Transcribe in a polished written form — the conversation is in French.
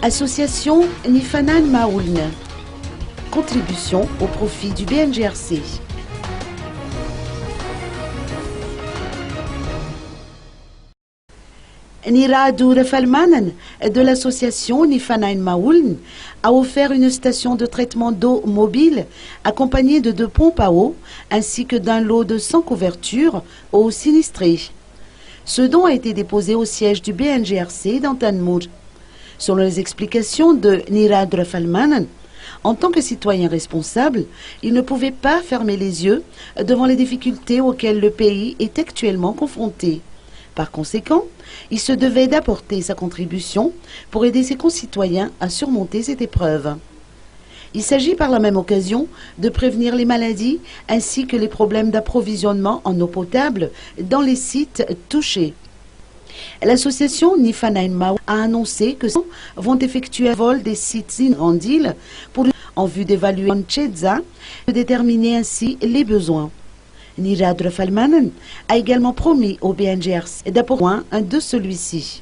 Association Nifanan Maouln. Contribution au profit du BNGRC. Niradu Refalmanen de l'association Nifanan Maouln a offert une station de traitement d'eau mobile accompagnée de 2 pompes à eau ainsi que d'un lot de 100 couvertures aux sinistrés. Ce don a été déposé au siège du BNGRC d'Antanmour. Selon les explications de Niradu Refalmanen, en tant que citoyen responsable, il ne pouvait pas fermer les yeux devant les difficultés auxquelles le pays est actuellement confronté. Par conséquent, il se devait d'apporter sa contribution pour aider ses concitoyens à surmonter cette épreuve. Il s'agit par la même occasion de prévenir les maladies ainsi que les problèmes d'approvisionnement en eau potable dans les sites touchés. L'association Nifanan Maouln a annoncé que vont effectuer un vol des sites inondables en vue d'évaluer en Tchéza et de déterminer ainsi les besoins. Niradu Refalmanen a également promis au BNGRC d'apporter un de celui-ci.